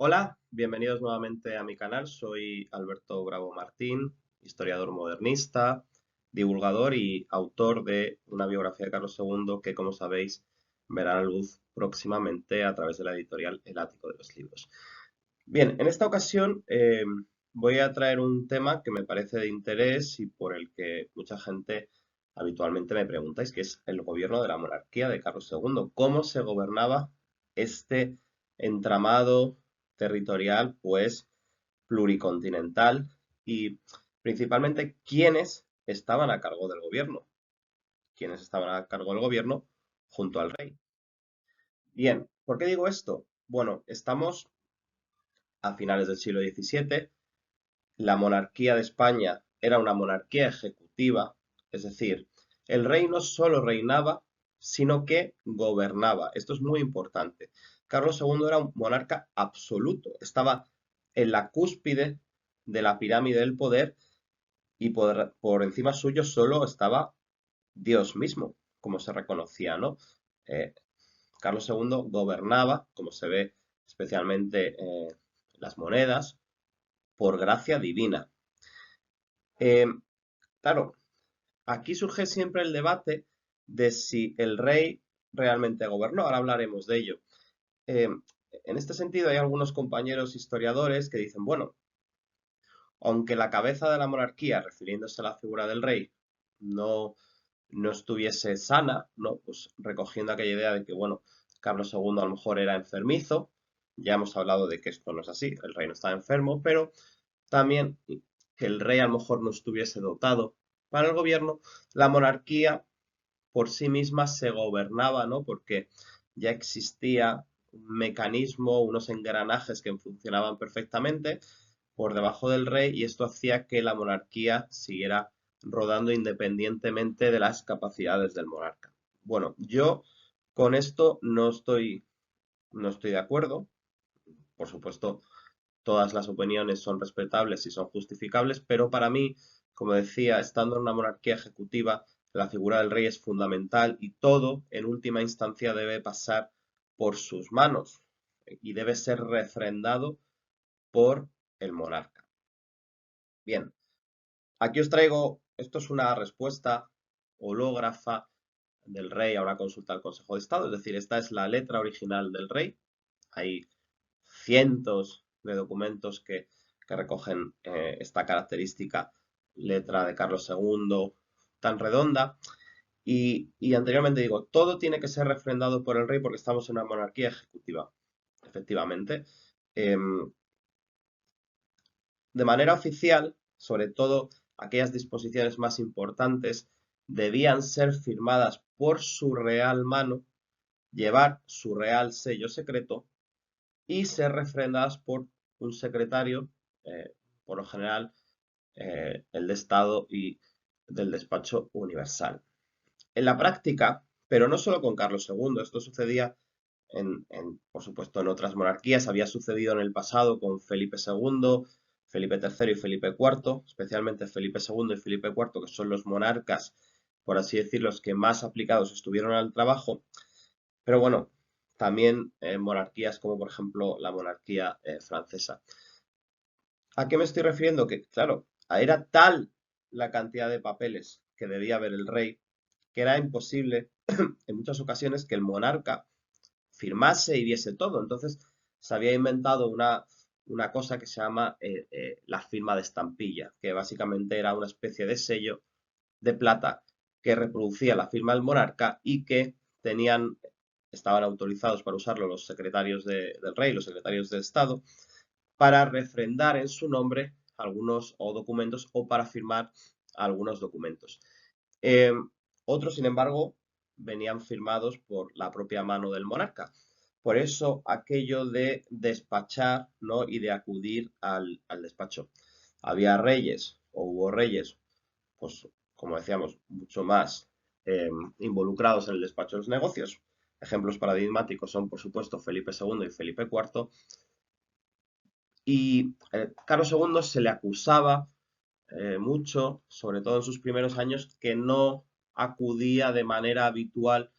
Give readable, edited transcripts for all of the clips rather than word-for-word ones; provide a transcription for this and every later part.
Hola, bienvenidos nuevamente a mi canal. Soy Alberto Bravo Martín, historiador modernista, divulgador y autor de una biografía de Carlos II que, como sabéis, verá la luz próximamente a través de la editorial El Ático de los Libros. Bien, en esta ocasión voy a traer un tema que me parece de interés y por el que mucha gente habitualmente me preguntáis, que es el gobierno de la monarquía de Carlos II. ¿Cómo se gobernaba este entramado territorial, pues, pluricontinental? Y principalmente, ¿quiénes estaban a cargo del gobierno? ¿Quiénes estaban a cargo del gobierno junto al rey? Bien, ¿por qué digo esto? Bueno, estamos a finales del siglo XVII. La monarquía de España era una monarquía ejecutiva, es decir, el rey no solo reinaba, sino que gobernaba. Esto es muy importante. Carlos II era un monarca absoluto, estaba en la cúspide de la pirámide del poder y por encima suyo solo estaba Dios mismo, como se reconocía, ¿no? Eh, Carlos II gobernaba, como se ve especialmente las monedas, por gracia divina. Eh, claro, aquí surge siempre el debate de si el rey realmente gobernó. Ahora hablaremos de ello. Eh, en este sentido, hay algunos compañeros historiadores que dicen, bueno, aunque la cabeza de la monarquía, refiriéndose a la figura del rey, no, no estuviese sana, ¿no? Pues recogiendo aquella idea de que, bueno, Carlos II a lo mejor era enfermizo, ya hemos hablado de que esto no es así, el rey no estaba enfermo, pero también que el rey a lo mejor no estuviese dotado para el gobierno, la monarquía por sí misma se gobernaba, ¿no? Porque ya existía un mecanismo, unos engranajes que funcionaban perfectamente por debajo del rey y esto hacía que la monarquía siguiera rodando independientemente de las capacidades del monarca. Bueno, yo con esto no estoy de acuerdo. Por supuesto, todas las opiniones son respetables y son justificables, pero para mí, como decía, estando en una monarquía ejecutiva, la figura del rey es fundamental y todo, en última instancia, debe pasar por sus manos y debe ser refrendado por el monarca. Bien, aquí os traigo, esto es una respuesta hológrafa del rey a una consulta al Consejo de Estado, es decir, esta es la letra original del rey. Hay cientos de documentos que recogen esta característica letra de Carlos II tan redonda. Y anteriormente digo, todo tiene que ser refrendado por el rey porque estamos en una monarquía ejecutiva, efectivamente. Em, de manera oficial, sobre todo aquellas disposiciones más importantes, debían ser firmadas por su real mano, llevar su real sello secreto y ser refrendadas por un secretario, por lo general el de Estado y del despacho universal. En la práctica, pero no solo con Carlos II, esto sucedía por supuesto, en otras monarquías, había sucedido en el pasado con Felipe II, Felipe III y Felipe IV, especialmente Felipe II y Felipe IV, que son los monarcas, por así decirlo, los que más aplicados estuvieron al trabajo, pero bueno, también monarquías como por ejemplo la monarquía francesa. ¿A qué me estoy refiriendo? Que, claro, era tal la cantidad de papeles que debía ver el rey que era imposible en muchas ocasiones que el monarca firmase y viese todo. Entonces se había inventado una cosa que se llama la firma de estampilla, que básicamente era una especie de sello de plata que reproducía la firma del monarca y que estaban autorizados para usarlo los secretarios del rey, los secretarios de Estado, para refrendar en su nombre algunos o documentos o para firmar algunos documentos. Eh, Otros, sin embargo, venían firmados por la propia mano del monarca. Por eso aquello de despachar, ¿no? Y de acudir al despacho. Había reyes o hubo reyes, pues como decíamos, mucho más involucrados en el despacho de los negocios. Ejemplos paradigmáticos son, por supuesto, Felipe II y Felipe IV, y Carlos II se le acusaba mucho, sobre todo en sus primeros años, que no acudía de manera habitual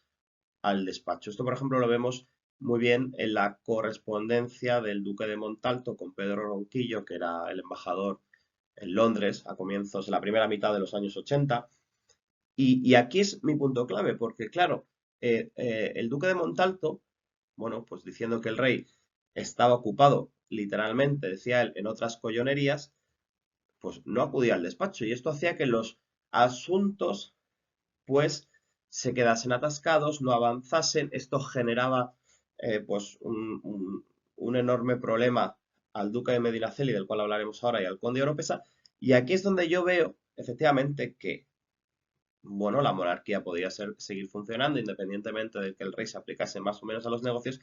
al despacho. Esto, por ejemplo, lo vemos muy bien en la correspondencia del duque de Montalto con Pedro Ronquillo, que era el embajador en Londres a comienzos de la primera mitad de los años 80. Y aquí es mi punto clave, porque claro, el duque de Montalto, bueno, pues diciendo que el rey estaba ocupado, literalmente, decía él, en otras collonerías, pues no acudía al despacho. Y esto hacía que los asuntos, pues, se quedasen atascados, no avanzasen. Esto generaba, pues, un enorme problema al duque de Medinaceli, del cual hablaremos ahora, y al conde de Oropesa. Y aquí es donde yo veo, efectivamente, que bueno, la monarquía podría seguir funcionando independientemente de que el rey se aplicase más o menos a los negocios,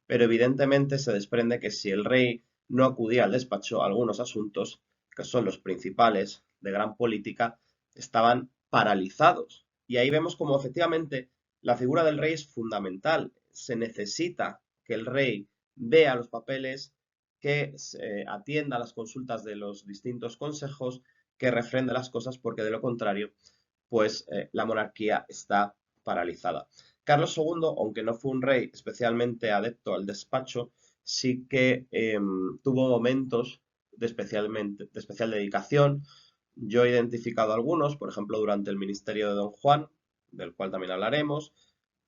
pero evidentemente se desprende que si el rey no acudía al despacho, algunos asuntos, que son los principales de gran política, estaban paralizados. Y ahí vemos como efectivamente la figura del rey es fundamental. Se necesita que el rey vea los papeles, que atienda a las consultas de los distintos consejos, que refrende las cosas, porque de lo contrario pues la monarquía está paralizada. Carlos II, aunque no fue un rey especialmente adepto al despacho, sí que tuvo momentos de especial dedicación. Yo he identificado algunos, por ejemplo, durante el ministerio de Don Juan, del cual también hablaremos,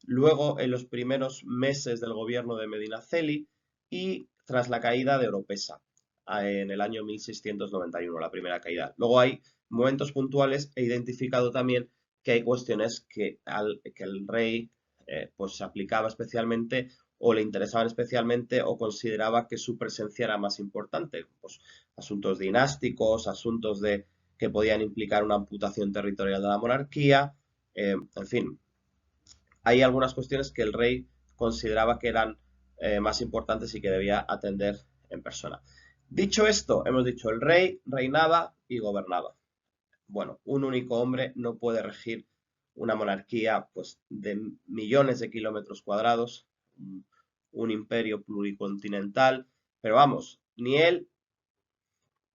luego en los primeros meses del gobierno de Medinaceli y tras la caída de Oropesa en el año 1691, la primera caída. Luego hay momentos puntuales. He identificado también que hay cuestiones que el rey pues se aplicaba especialmente o le interesaban especialmente o consideraba que su presencia era más importante. Pues asuntos dinásticos, asuntos que podían implicar una amputación territorial de la monarquía, en fin, hay algunas cuestiones que el rey consideraba que eran más importantes y que debía atender en persona. Dicho esto, hemos dicho el rey reinaba y gobernaba. Bueno, un único hombre no puede regir una monarquía pues, de millones de kilómetros cuadrados, un imperio pluricontinental, pero vamos, ni él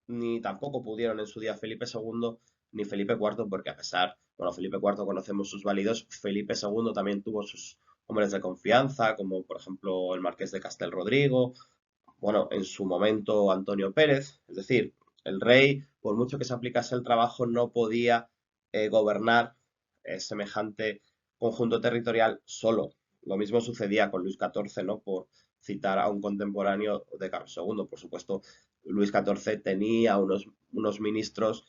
ni tampoco pudieron en su día Felipe II ni Felipe IV, porque a pesar, bueno, Felipe IV conocemos sus válidos, Felipe II también tuvo sus hombres de confianza, como por ejemplo el Marqués de Castel Rodrigo, bueno, en su momento Antonio Pérez, es decir, el rey, por mucho que se aplicase el trabajo, no podía gobernar semejante conjunto territorial solo. Lo mismo sucedía con Luis XIV, ¿no? Por citar a un contemporáneo de Carlos II. Por supuesto, Luis XIV tenía unos ministros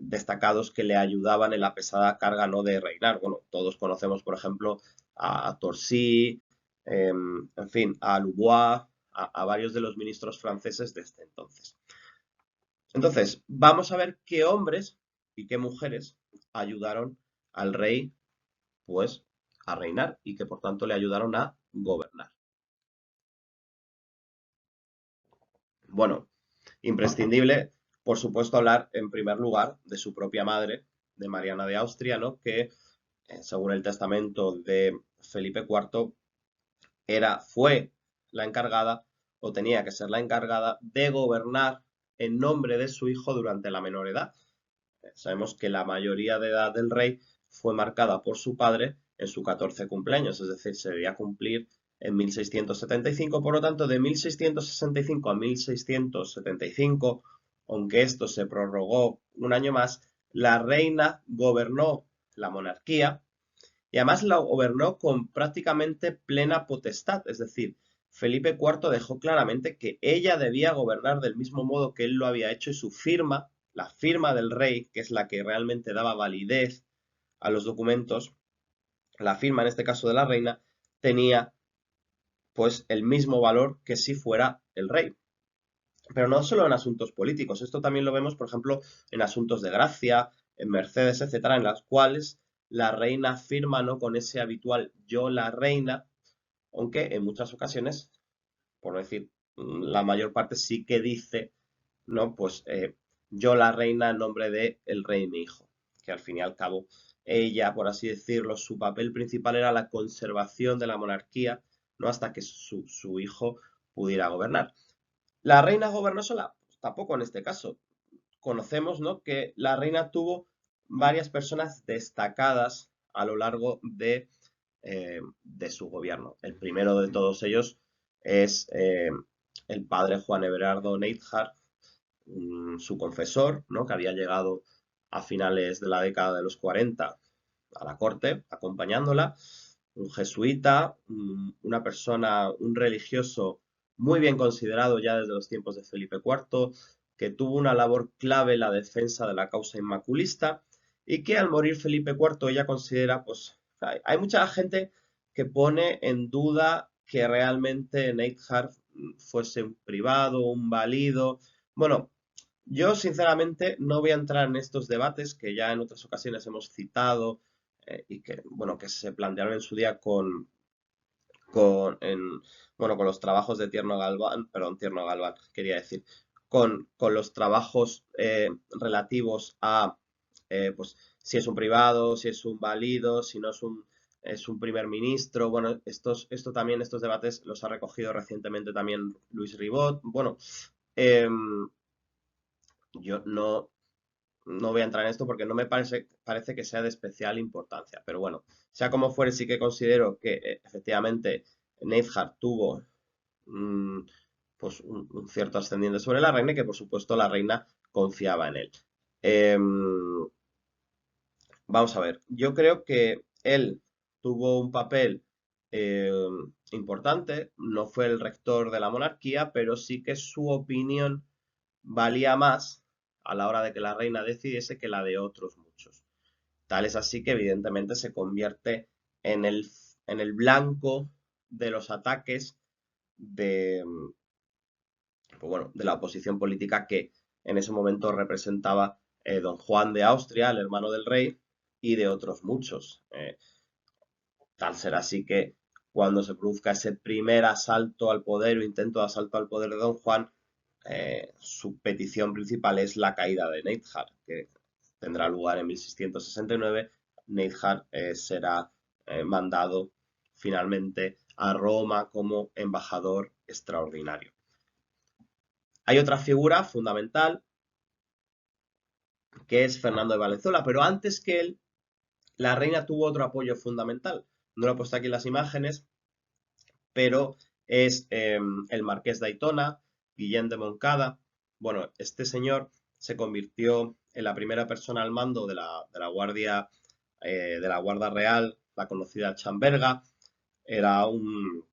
destacados que le ayudaban en la pesada carga no de reinar. Bueno, todos conocemos, por ejemplo, a Torcy, en fin, a Louvois, a varios de los ministros franceses desde entonces. Entonces, vamos a ver qué hombres y qué mujeres ayudaron al rey, pues, a reinar y que por tanto le ayudaron a gobernar. Bueno, imprescindible, por supuesto, hablar en primer lugar de su propia madre, de Mariana de Austria, ¿no? Que, según el testamento de Felipe IV, fue la encargada o tenía que ser la encargada de gobernar en nombre de su hijo durante la menor edad. Sabemos que la mayoría de edad del rey fue marcada por su padre en su 14 cumpleaños, es decir, se debía cumplir en 1675, por lo tanto, de 1665 a 1675, aunque esto se prorrogó un año más, la reina gobernó la monarquía y además la gobernó con prácticamente plena potestad, es decir, Felipe IV dejó claramente que ella debía gobernar del mismo modo que él lo había hecho y su firma, la firma del rey, que es la que realmente daba validez a los documentos, la firma en este caso de la reina, tenía pues el mismo valor que si fuera el rey. Pero no solo en asuntos políticos, esto también lo vemos, por ejemplo, en asuntos de gracia, en Mercedes, etcétera, en las cuales la reina firma no con ese habitual yo la reina, aunque en muchas ocasiones, por no decir la mayor parte, sí que dice, ¿no? Pues yo la reina en nombre de el rey mi hijo, que al fin y al cabo ella, por así decirlo, su papel principal era la conservación de la monarquía, ¿no? Hasta que su hijo pudiera gobernar. ¿La reina gobernó sola? Pues tampoco en este caso. Conocemos, ¿no? Que la reina tuvo varias personas destacadas a lo largo de de su gobierno. El primero de todos ellos es el padre Juan Everardo Neidhart, su confesor, ¿no? Que había llegado a finales de la década de los 40 a la corte, acompañándola, un jesuita, una persona, un religioso muy bien considerado ya desde los tiempos de Felipe IV, que tuvo una labor clave en la defensa de la causa inmaculista y que al morir Felipe IV ella considera, pues, hay mucha gente que pone en duda que realmente Neidhart fuese un privado, un válido. Bueno, yo sinceramente no voy a entrar en estos debates que ya en otras ocasiones hemos citado y que, bueno, que se plantearon en su día con, en, bueno, con los trabajos de Tierno Galván, perdón, Tierno Galván, quería decir, con los trabajos relativos a, pues, si es un privado, si es un válido, si no es un primer ministro. Bueno, estos debates los ha recogido recientemente también Luis Ribot. Bueno, yo no voy a entrar en esto porque no me parece que sea de especial importancia. Pero bueno, sea como fuere, sí que considero que efectivamente Neidhart tuvo mm, pues un cierto ascendiente sobre la reina y que por supuesto la reina confiaba en él. Em, Vamos a ver, yo creo que él tuvo un papel importante, no fue el rector de la monarquía, pero sí que su opinión valía más a la hora de que la reina decidiese que la de otros muchos. Tal es así que evidentemente se convierte en en el blanco de los ataques de, pues bueno, de la oposición política que en ese momento representaba don Juan de Austria, el hermano del rey, y de otros muchos. Tal será así que cuando se produzca ese primer asalto al poder o intento de asalto al poder de don Juan, su petición principal es la caída de Neidhart, que tendrá lugar en 1669. Neidhart será mandado finalmente a Roma como embajador extraordinario. Hay otra figura fundamental que es Fernando de Valenzuela, pero antes que él, la reina tuvo otro apoyo fundamental. No lo he puesto aquí en las imágenes, pero es el marqués de Aitona, Guillén de Moncada. Bueno, este señor se convirtió en la primera persona al mando de la Guardia de la Guardia Real, la conocida Chamberga. Era un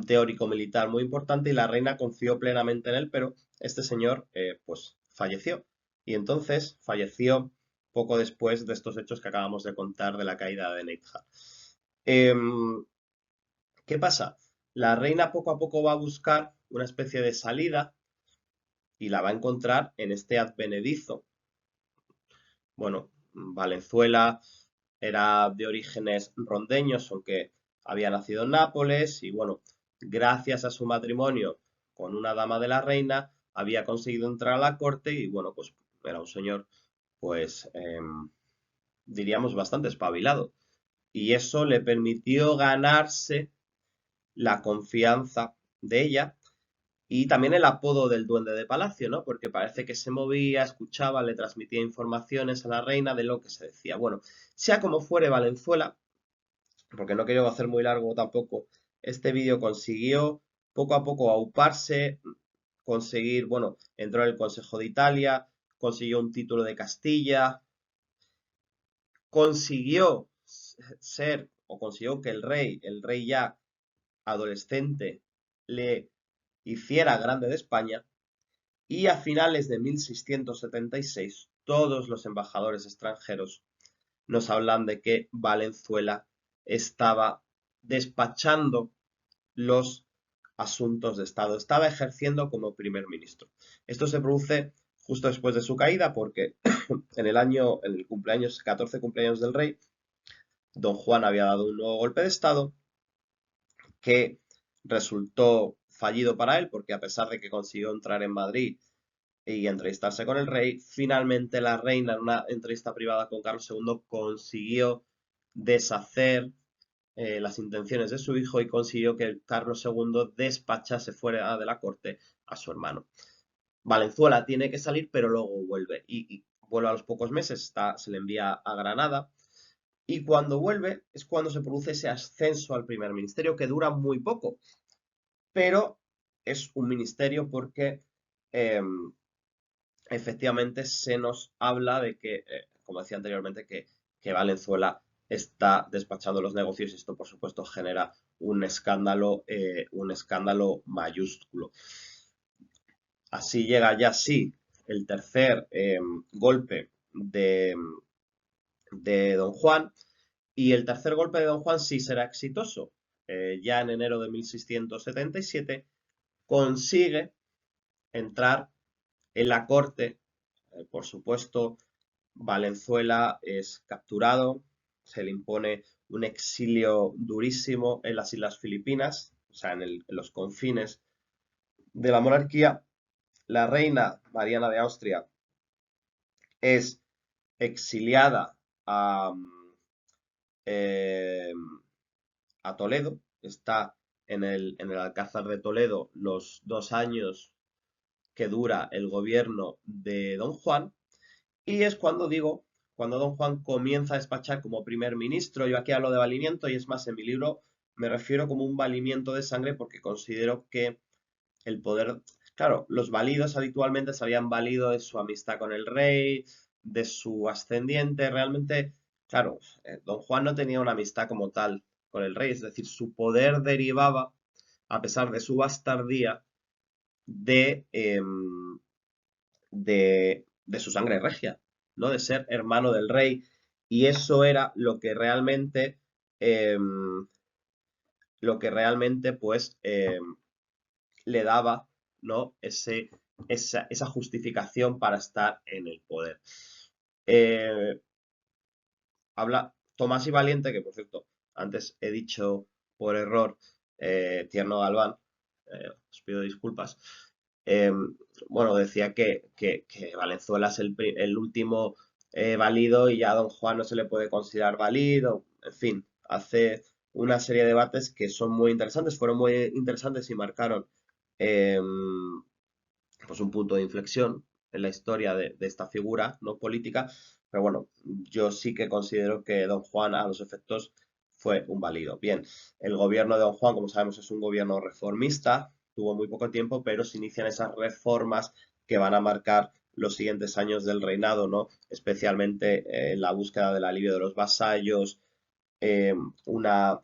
teórico militar muy importante y la reina confió plenamente en él, pero este señor pues falleció. Y entonces falleció poco después de estos hechos que acabamos de contar de la caída de Neidhart. ¿Qué pasa? La reina poco a poco va a buscar una especie de salida y la va a encontrar en este advenedizo. Bueno, Valenzuela era de orígenes rondeños, aunque había nacido en Nápoles y bueno, gracias a su matrimonio con una dama de la reina, había conseguido entrar a la corte y bueno, pues era un señor, pues diríamos bastante espabilado. Y eso le permitió ganarse la confianza de ella y también el apodo del duende de palacio, ¿no? Porque parece que se movía, escuchaba, le transmitía informaciones a la reina de lo que se decía. Bueno, sea como fuere, Valenzuela, porque no quiero hacer muy largo tampoco, este vídeo consiguió poco a poco auparse, conseguir, bueno, entró en el Consejo de Italia, consiguió un título de Castilla, consiguió ser, o consiguió que el rey ya adolescente, le hiciera grande de España, y a finales de 1676 todos los embajadores extranjeros nos hablan de que Valenzuela estaba despachando los asuntos de Estado, estaba ejerciendo como primer ministro. Esto se produce justo después de su caída porque en el cumpleaños, 14 cumpleaños del rey, don Juan había dado un nuevo golpe de Estado que resultó fallido para él porque a pesar de que consiguió entrar en Madrid y entrevistarse con el rey, finalmente la reina en una entrevista privada con Carlos II consiguió deshacer las intenciones de su hijo y consiguió que Carlos II despachase fuera de la corte a su hermano. Valenzuela tiene que salir, pero luego vuelve y vuelve a los pocos meses, se le envía a Granada Y cuando vuelve es cuando se produce ese ascenso al primer ministerio que dura muy poco, pero es un ministerio porque efectivamente se nos habla de que, como decía anteriormente, que Valenzuela está despachando los negocios y esto, por supuesto, genera un escándalo mayúsculo. Así llega ya sí el tercer golpe de Don Juan y el tercer golpe de Don Juan sí será exitoso. Ya en enero de 1677 consigue entrar en la corte. Por supuesto, Valenzuela es capturado, se le impone un exilio durísimo en las Islas Filipinas, o sea, en los confines de la monarquía. La reina Mariana de Austria es exiliada a, eh, a Toledo, está en el Alcázar de Toledo los 2 años que dura el gobierno de Don Juan. Y es cuando digo, cuando Don Juan comienza a despachar como primer ministro. Yo aquí hablo de valimiento y es más, en mi libro me refiero como un valimiento de sangre porque considero que el poder, claro, los validos habitualmente se habían valido de su amistad con el rey, de su ascendiente. Realmente, claro, Don Juan no tenía una amistad como tal con el rey, es decir, su poder derivaba, a pesar de su bastardía, de, de su sangre regia, ¿no? De ser hermano del rey. Y eso era lo que realmente pues, le daba, ¿no? Esa justificación para estar en el poder. Eh, Habla Tomás y Valiente, que por cierto, antes he dicho por error Tierno Galván, os pido disculpas. eh, bueno, decía que Valenzuela es el último válido y ya a Don Juan no se le puede considerar válido. En fin, hace una serie de debates que son muy interesantes, fueron muy interesantes y marcaron eh, pues un punto de inflexión en la historia de esta figura no política, pero bueno, yo sí que considero que Don Juan a los efectos fue un válido. Bien, el gobierno de Don Juan, como sabemos, es un gobierno reformista, tuvo muy poco tiempo, pero se inician esas reformas que van a marcar los siguientes años del reinado, ¿no? Especialmente la búsqueda del alivio de los vasallos, una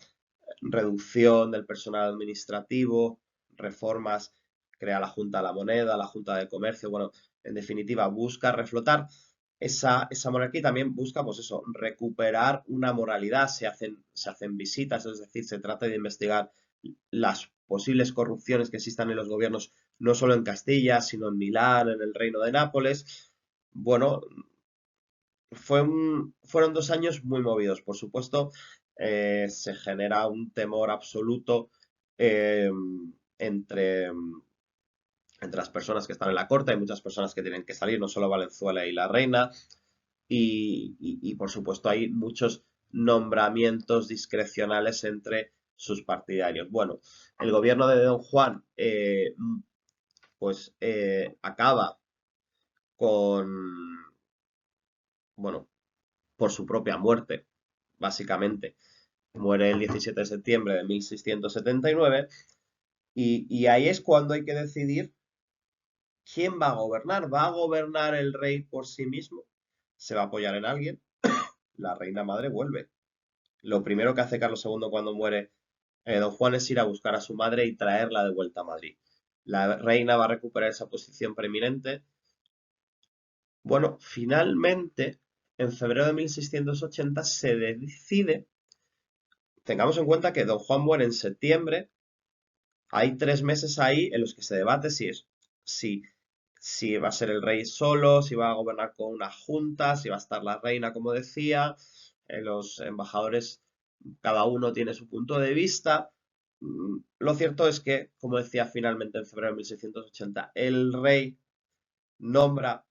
reducción del personal administrativo, reformas, crea la Junta de la Moneda, la Junta de Comercio, bueno, en definitiva, busca reflotar esa monarquía y también busca, pues eso, recuperar una moralidad, se hacen visitas, es decir, se trata de investigar las posibles corrupciones que existan en los gobiernos, no solo en Castilla, sino en Milán, en el Reino de Nápoles. Bueno, fueron 2 años muy movidos. Por supuesto, se genera un temor absoluto eh, entre, entre las personas que están en la corte. Hay muchas personas que tienen que salir, no solo Valenzuela y la reina. Y, por supuesto, hay muchos nombramientos discrecionales entre sus partidarios. Bueno, el gobierno de Don Juan pues acaba con, bueno, por su propia muerte, básicamente. Muere el 17 de septiembre de 1679 y ahí es cuando hay que decidir quién va a gobernar. ¿Va a gobernar el rey por sí mismo? ¿Se va a apoyar en alguien? La reina madre vuelve. Lo primero que hace Carlos II cuando muere Don Juan es ir a buscar a su madre y traerla de vuelta a Madrid. La reina va a recuperar esa posición preeminente. Bueno, finalmente, en febrero de 1680 se decide. Tengamos en cuenta que Don Juan muere en septiembre. Hay 3 meses ahí en los que se debate si, si va a ser el rey solo, si va a gobernar con una junta, si va a estar la reina, como decía. Los embajadores, cada uno tiene su punto de vista. Lo cierto es que, como decía finalmente en febrero de 1680, el rey nombra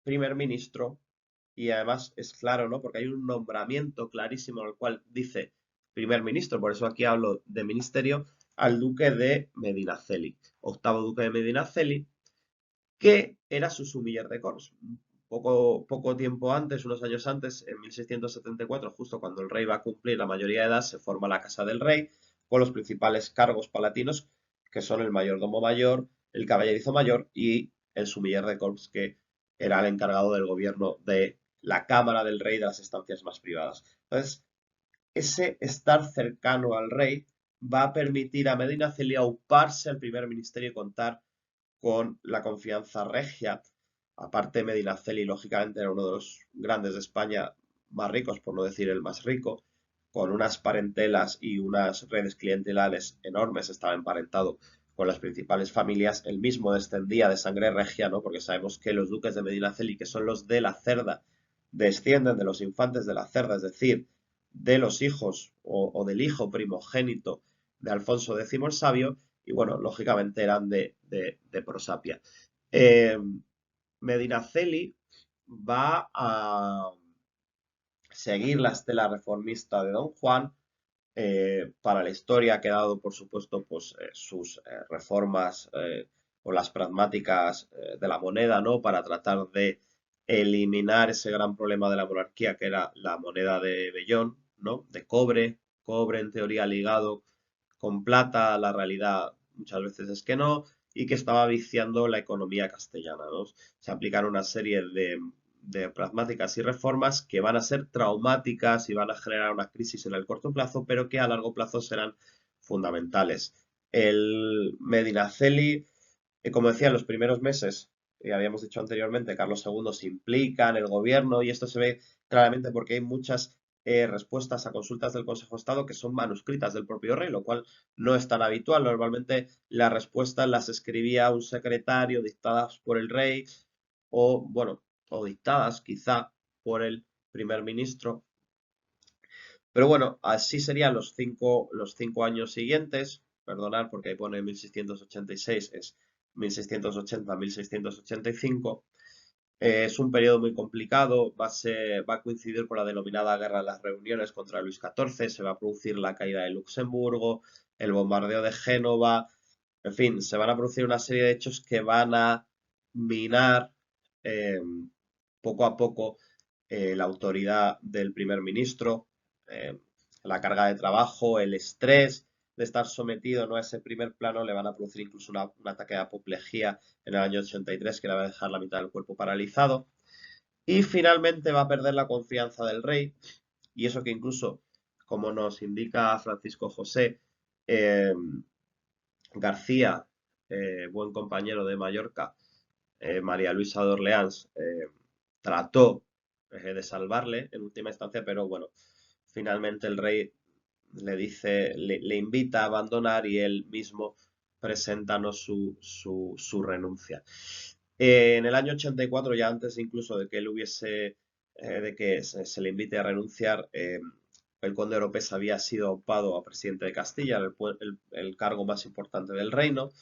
primer ministro y además es claro, ¿no? Porque hay un nombramiento clarísimo en el cual dice primer ministro, por eso aquí hablo de ministerio, al duque de Medinaceli, octavo duque de Medinaceli, que era su sumiller de coros. poco tiempo antes, unos años antes, en 1674, justo cuando el rey va a cumplir la mayoría de edad, se forma la Casa del Rey con los principales cargos palatinos, que son el mayordomo mayor, el caballerizo mayor y el sumiller de corps, que era el encargado del gobierno de la Cámara del Rey, de las estancias más privadas. Entonces, ese estar cercano al rey va a permitir a Medinaceli auparse al primer ministerio y contar con la confianza regia. Aparte, Medinaceli, lógicamente, era uno de los grandes de España más ricos, por no decir el más rico, con unas parentelas y unas redes clientelares enormes, estaba emparentado con las principales familias. Él mismo descendía de sangre regia, ¿no? Porque sabemos que los duques de Medinaceli, que son los de la Cerda, descienden de los infantes de la Cerda, es decir, de los hijos o del hijo primogénito de Alfonso X el Sabio, y bueno, lógicamente eran de Prosapia. Eh, Medinaceli va a seguir la estela reformista de Don Juan. Para la historia ha quedado, por supuesto, pues, sus reformas o las pragmáticas de la moneda, ¿no? Para tratar de eliminar ese gran problema de la monarquía que era la moneda de vellón, ¿no? De cobre en teoría ligado con plata, la realidad muchas veces es que no, y que estaba viciando la economía castellana, ¿no? Se aplicaron una serie de pragmáticas y reformas que van a ser traumáticas y van a generar una crisis en el corto plazo, pero que a largo plazo serán fundamentales. El Medinaceli, como decía, en los primeros meses, habíamos dicho anteriormente, Carlos II se implica en el gobierno y esto se ve claramente porque hay muchas respuestas a consultas del Consejo de Estado que son manuscritas del propio rey, lo cual no es tan habitual. Normalmente las respuestas las escribía un secretario dictadas por el rey o, bueno, o dictadas quizá por el primer ministro. Pero bueno, así serían los cinco años siguientes. Perdonad porque ahí pone 1686, es 1680-1685. Es un periodo muy complicado, va a coincidir con la denominada Guerra de las Reuniones contra Luis XIV, se va a producir la caída de Luxemburgo, el bombardeo de Génova, en fin, se van a producir una serie de hechos que van a minar eh, poco a poco la autoridad del primer ministro, eh, la carga de trabajo, el estrés de estar sometido, ¿no?, a ese primer plano, le van a producir incluso un ataque de apoplejía en el año 83 que le va a dejar la mitad del cuerpo paralizado. Y finalmente va a perder la confianza del rey, y eso que incluso, como nos indica Francisco José García, buen compañero de Mallorca, María Luisa de Orleans, trató de salvarle en última instancia, pero bueno, finalmente el rey le dice, le invita a abandonar y él mismo presenta, ¿no?, su renuncia. En el año 84, ya antes incluso de que él hubiese, de que se le invite a renunciar, el conde de Oropesa había sido aupado a presidente de Castilla, el cargo más importante del reino,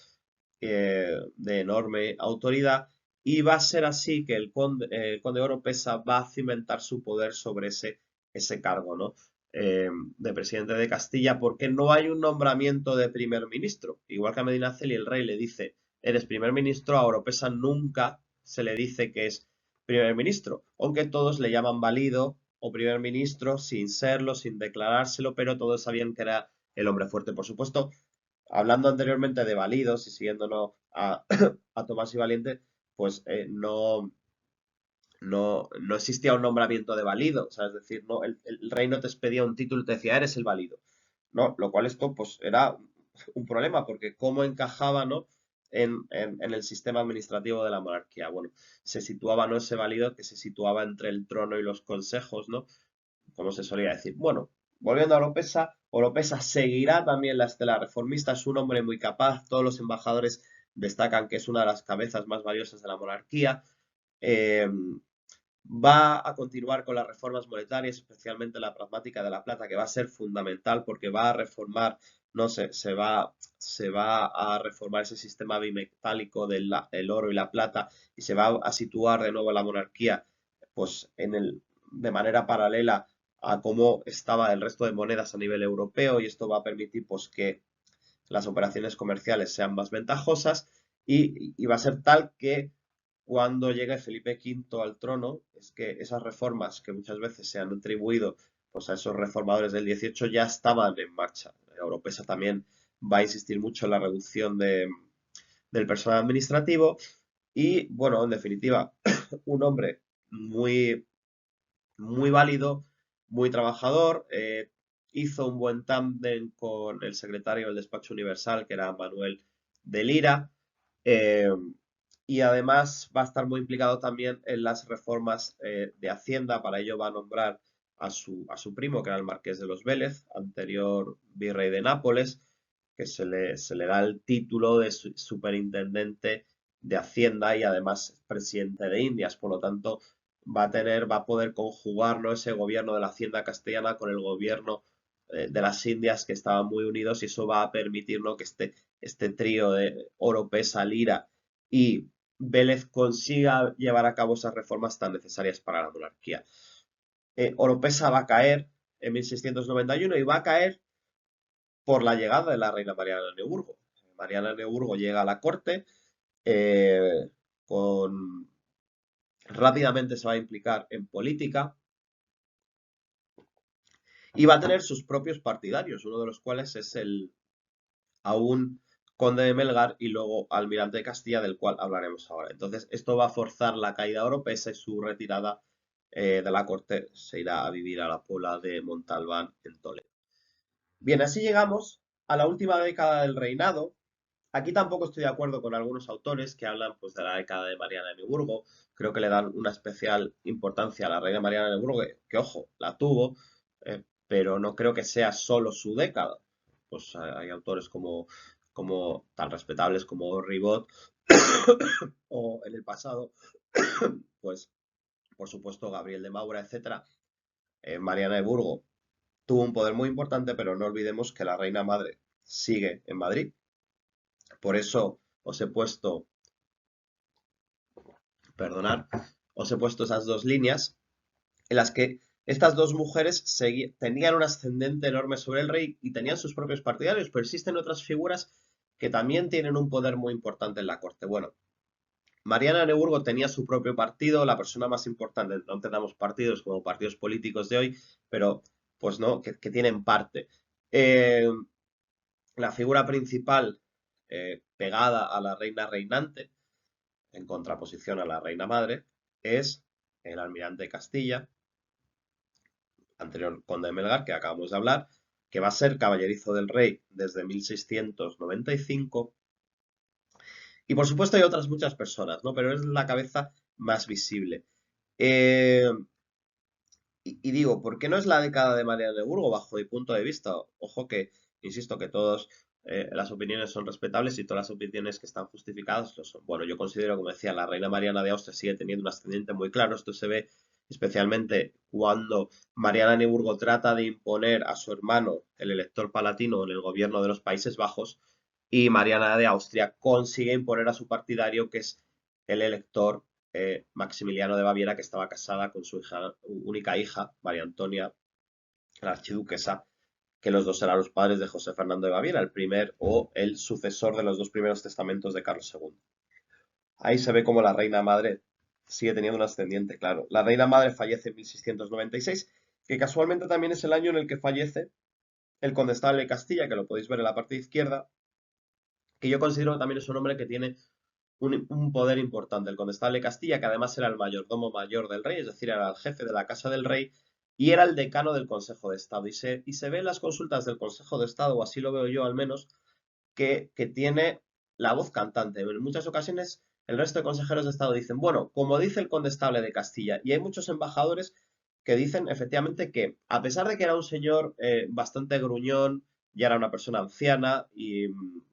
de enorme autoridad, y va a ser así que el conde de Oropesa va a cimentar su poder sobre ese cargo, ¿no? De presidente de Castilla, porque no hay un nombramiento de primer ministro. Igual que a Medinaceli el rey le dice, eres primer ministro, a Oropesa nunca se le dice que es primer ministro, aunque todos le llaman valido o primer ministro sin serlo, sin declarárselo, pero todos sabían que era el hombre fuerte. Por supuesto, hablando anteriormente de válidos y siguiéndonos a Tomás y Valiente, pues no existía un nombramiento de válido, o sea, es decir, no, el rey no te expedía un título y te decía, eres el válido, ¿no? Lo cual esto pues era un problema, porque cómo encajaba, ¿no?, en el sistema administrativo de la monarquía. Bueno, se situaba, ¿no?, ese válido que se situaba entre el trono y los consejos, ¿no?, como se solía decir. Bueno, volviendo a Oropesa, Oropesa seguirá también la estela reformista, es un hombre muy capaz, todos los embajadores destacan que es una de las cabezas más valiosas de la monarquía. Eh, Va a continuar con las reformas monetarias, especialmente la pragmática de la plata, que va a ser fundamental porque va a reformar, no sé, se va a reformar ese sistema bimetálico del el oro y la plata y se va a situar de nuevo la monarquía pues de manera paralela a cómo estaba el resto de monedas a nivel europeo, y esto va a permitir pues que las operaciones comerciales sean más ventajosas y va a ser tal que cuando llegue Felipe V al trono es que esas reformas que muchas veces se han atribuido pues, a esos reformadores del 18 ya estaban en marcha. Oropesa también va a insistir mucho en la reducción del personal administrativo y, bueno, en definitiva, un hombre muy, muy válido, muy trabajador, hizo un buen tándem con el secretario del Despacho Universal, que era Manuel de Lira, eh, y además va a estar muy implicado también en las reformas de Hacienda. Para ello va a nombrar a su primo, que era el Marqués de los Vélez, anterior virrey de Nápoles, que se le da el título de superintendente de Hacienda y además presidente de Indias. Por lo tanto, va a poder conjugar, ¿no?, ese gobierno de la Hacienda castellana con el gobierno de las Indias, que estaban muy unidos, y eso va a permitir, ¿no?, que este trío de Oropesa, Lira y Vélez consiga llevar a cabo esas reformas tan necesarias para la monarquía. Oropesa va a caer en 1691 y va a caer por la llegada de la reina Mariana de Neuburgo. Mariana de Neuburgo llega a la corte, eh, con, rápidamente se va a implicar en política y va a tener sus propios partidarios, uno de los cuales es el aún conde de Melgar y luego almirante de Castilla, del cual hablaremos ahora. Entonces, esto va a forzar la caída de Oropesa y su retirada de la corte. Se irá a vivir a la Pola de Montalbán en Toledo. Bien, así llegamos a la última década del reinado. Aquí tampoco estoy de acuerdo con algunos autores que hablan pues, de la década de Mariana de Neuburgo. Creo que le dan una especial importancia a la reina Mariana de Neuburgo, que, ojo, la tuvo, pero no creo que sea solo su década. Pues hay autores como tan respetables como Ribot o en el pasado, pues por supuesto Gabriel de Maura, etcétera. Mariana de Burgo tuvo un poder muy importante, pero no olvidemos que la reina madre sigue en Madrid. Por eso os he puesto, perdonad, os he puesto esas dos líneas en las que estas dos mujeres tenían un ascendente enorme sobre el rey y tenían sus propios partidarios, pero existen otras figuras que también tienen un poder muy importante en la corte. Bueno, Mariana de Neuburgo tenía su propio partido, la persona más importante, no tenemos partidos como partidos políticos de hoy, pero pues no, que tienen parte. Eh, la figura principal, pegada a la reina reinante, en contraposición a la reina madre, es el almirante de Castilla, anterior conde de Melgar, que acabamos de hablar, que va a ser caballerizo del rey desde 1695. Y por supuesto hay otras muchas personas, ¿no? Pero es la cabeza más visible. Eh, y digo, ¿por qué no es la década de Mariana de Burgo bajo mi punto de vista? Ojo que, insisto, que todas las opiniones son respetables y todas las opiniones que están justificadas lo son. Bueno, yo considero, como decía, la reina Mariana de Austria sigue teniendo un ascendiente muy claro. Esto se ve especialmente cuando Mariana de Burgo trata de imponer a su hermano, el elector palatino, en el gobierno de los Países Bajos, y Mariana de Austria consigue imponer a su partidario, que es el elector Maximiliano de Baviera, que estaba casada con su única hija, María Antonia, la archiduquesa, que los dos eran los padres de José Fernando de Baviera, el primer o el sucesor de los dos primeros testamentos de Carlos II. Ahí se ve cómo la reina madre sigue teniendo un ascendiente claro. La reina madre fallece en 1696, que casualmente también es el año en el que fallece el condestable de Castilla, que lo podéis ver en la parte izquierda, que yo considero que también es un hombre que tiene un poder importante. El condestable de Castilla, que además era el mayordomo mayor del rey, es decir, era el jefe de la casa del rey, y era el decano del Consejo de Estado. Y se ve en las consultas del Consejo de Estado, o así lo veo yo al menos, que tiene la voz cantante. En muchas ocasiones el resto de consejeros de Estado dicen, bueno, como dice el condestable de Castilla, y hay muchos embajadores que dicen efectivamente que, a pesar de que era un señor bastante gruñón, ya era una persona anciana y,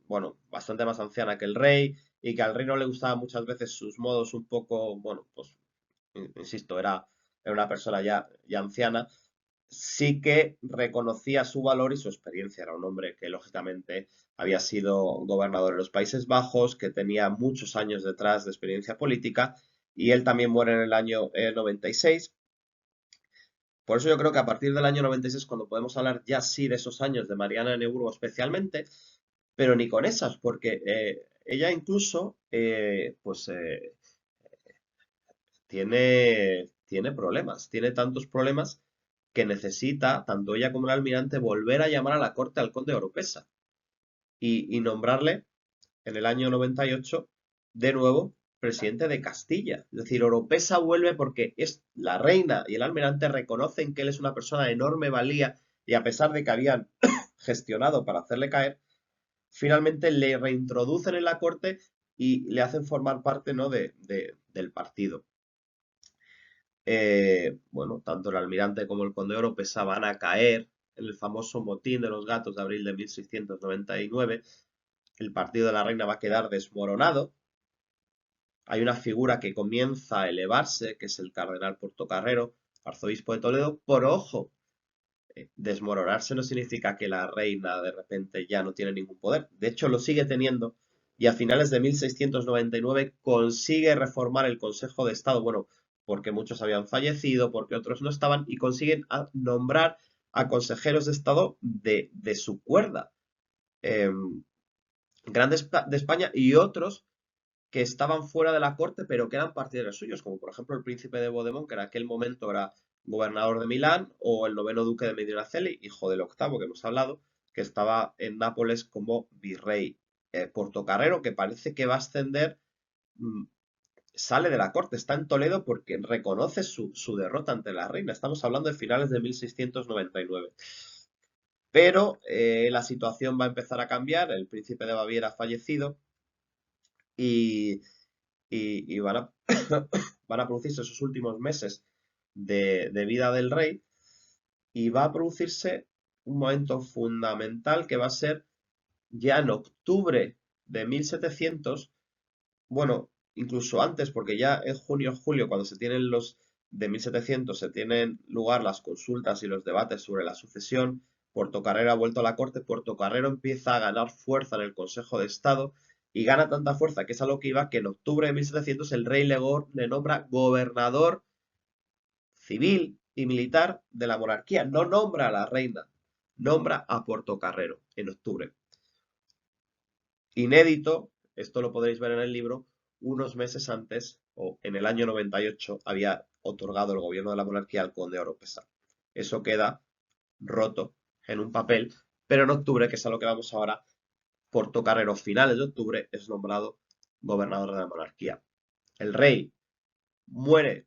bueno, bastante más anciana que el rey, y que al rey no le gustaban muchas veces sus modos un poco, bueno, pues, insisto, era una persona ya anciana, sí que reconocía su valor y su experiencia. Era un hombre que, lógicamente, había sido gobernador de los Países Bajos, que tenía muchos años detrás de experiencia política, y él también muere en el año 96. Por eso yo creo que a partir del año 96, cuando podemos hablar ya sí de esos años de Mariana de Neuburgo especialmente, pero ni con esas, porque ella incluso, pues tiene problemas, tiene tantos problemas que necesita, tanto ella como el almirante, volver a llamar a la corte al conde de Oropesa y nombrarle en el año 98 de nuevo presidente de Castilla. Es decir, Oropesa vuelve porque es la reina y el almirante reconocen que él es una persona de enorme valía y a pesar de que habían gestionado para hacerle caer, finalmente le reintroducen en la corte y le hacen formar parte, ¿no?, del partido. Bueno, tanto el almirante como el conde de Oropesa van a caer en el famoso motín de los gatos de abril de 1699. El partido de la reina va a quedar desmoronado. Hay una figura que comienza a elevarse, que es el cardenal Portocarrero, arzobispo de Toledo, por ojo. Desmoronarse no significa que la reina de repente ya no tiene ningún poder. De hecho, lo sigue teniendo y a finales de 1699 consigue reformar el Consejo de Estado. Bueno, porque muchos habían fallecido, porque otros no estaban, y consiguen nombrar a consejeros de Estado de su cuerda. Eh, grandes de España y otros que estaban fuera de la corte, pero que eran partidarios suyos, como por ejemplo el príncipe de Bohemond, que en aquel momento era gobernador de Milán, o el noveno duque de Medinaceli, hijo del octavo que hemos hablado, que estaba en Nápoles como virrey. Portocarrero, que parece que va a ascender, mm, sale de la corte, está en Toledo porque reconoce su derrota ante la reina. Estamos hablando de finales de 1699. Pero la situación va a empezar a cambiar, el príncipe de Baviera ha fallecido y y van a, van a producirse esos últimos meses de vida del rey y va a producirse un momento fundamental que va a ser ya en octubre de 1700, bueno, incluso antes, porque ya en junio, julio, cuando se tienen los de 1700, se tienen lugar las consultas y los debates sobre la sucesión. Portocarrero ha vuelto a la corte, Portocarrero empieza a ganar fuerza en el Consejo de Estado y gana tanta fuerza que es a lo que iba que en octubre de 1700 el rey le nombra gobernador civil y militar de la monarquía. No nombra a la reina, nombra a Portocarrero en octubre. Inédito, esto lo podréis ver en el libro, unos meses antes, o en el año 98, había otorgado el gobierno de la monarquía al conde de Oropesa. Eso queda roto en un papel, pero en octubre, que es a lo que vamos ahora, Portocarrero, finales de octubre, es nombrado gobernador de la monarquía. El rey muere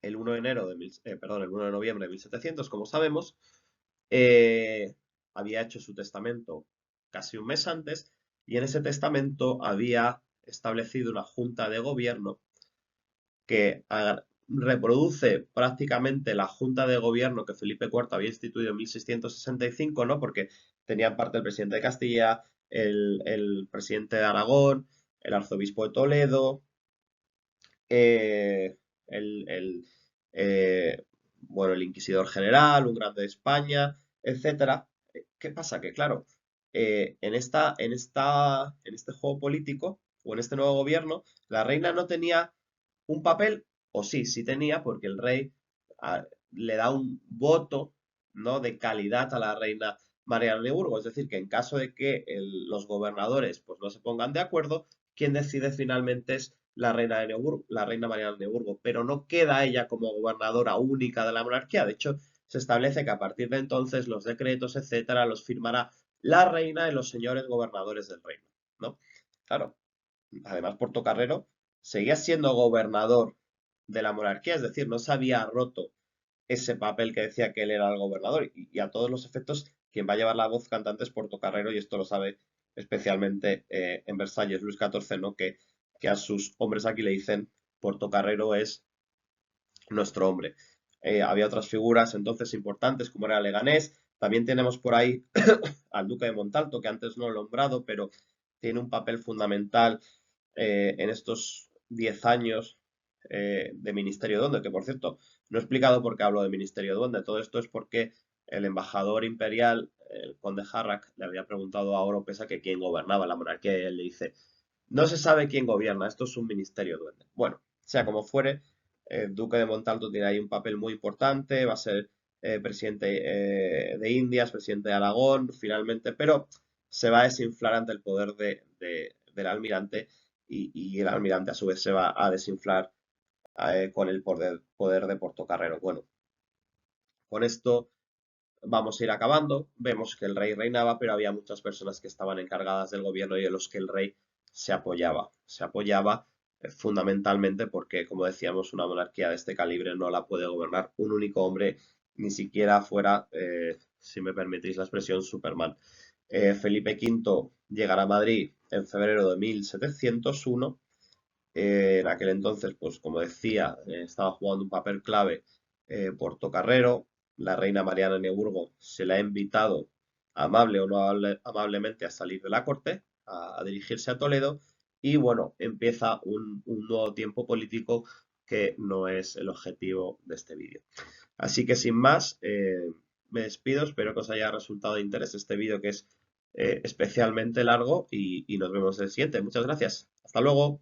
el 1 de enero de perdón, el 1 de noviembre de 1700, como sabemos. eh, Había hecho su testamento casi un mes antes y en ese testamento había establecido una junta de gobierno que reproduce prácticamente la junta de gobierno que Felipe IV había instituido en 1665, ¿no? Porque tenían parte el presidente de Castilla, el presidente de Aragón, el arzobispo de Toledo, eh, el, el, eh, bueno, el inquisidor general, un grande de España, etcétera. ¿Qué pasa? Que claro, en este juego político o en este nuevo gobierno, la reina no tenía un papel, o sí, sí tenía, porque el rey le da un voto, ¿no?, de calidad a la reina Mariana de Burgos. Es decir, que en caso de que los gobernadores pues, no se pongan de acuerdo, quien decide finalmente es la reina de Neuburgo, la reina Mariana de Neuburgo, pero no queda ella como gobernadora única de la monarquía. De hecho, se establece que a partir de entonces los decretos, etcétera, los firmará la reina y los señores gobernadores del reino, ¿no? Claro, además Portocarrero seguía siendo gobernador de la monarquía, es decir, no se había roto ese papel que decía que él era el gobernador y a todos los efectos quien va a llevar la voz cantante es Portocarrero y esto lo sabe especialmente en Versalles Luis XIV, ¿no? Que a sus hombres aquí le dicen Portocarrero es nuestro hombre. Había otras figuras entonces importantes como era Leganés, también tenemos por ahí al duque de Montalto que antes no lo he nombrado pero tiene un papel fundamental en estos 10 años de Ministerio de Duende, que por cierto, no he explicado por qué hablo de Ministerio de Duende. Todo esto es porque el embajador imperial, el conde Harrach, le había preguntado a Oropesa que quién gobernaba la monarquía y él le dice, no se sabe quién gobierna, esto es un Ministerio de Duende. Bueno, sea como fuere, el duque de Montalto tiene ahí un papel muy importante, va a ser presidente de Indias, presidente de Aragón, finalmente, pero se va a desinflar ante el poder del almirante y el almirante a su vez se va a desinflar con el poder de Portocarrero. Bueno, con esto vamos a ir acabando. Vemos que el rey reinaba, pero había muchas personas que estaban encargadas del gobierno y en los que el rey se apoyaba. Se apoyaba fundamentalmente porque, como decíamos, una monarquía de este calibre no la puede gobernar un único hombre, ni siquiera fuera, si me permitís la expresión, Superman. Felipe V llegará a Madrid en febrero de 1701. En aquel entonces, pues como decía, estaba jugando un papel clave Portocarrero. La reina Mariana Neburgo se le ha invitado, amable o no amablemente, a salir de la corte, a dirigirse a Toledo. Y bueno, empieza un nuevo tiempo político que no es el objetivo de este vídeo. Así que sin más, me despido. Espero que os haya resultado de interés este vídeo, que es especialmente largo, y nos vemos en el siguiente. Muchas gracias. Hasta luego.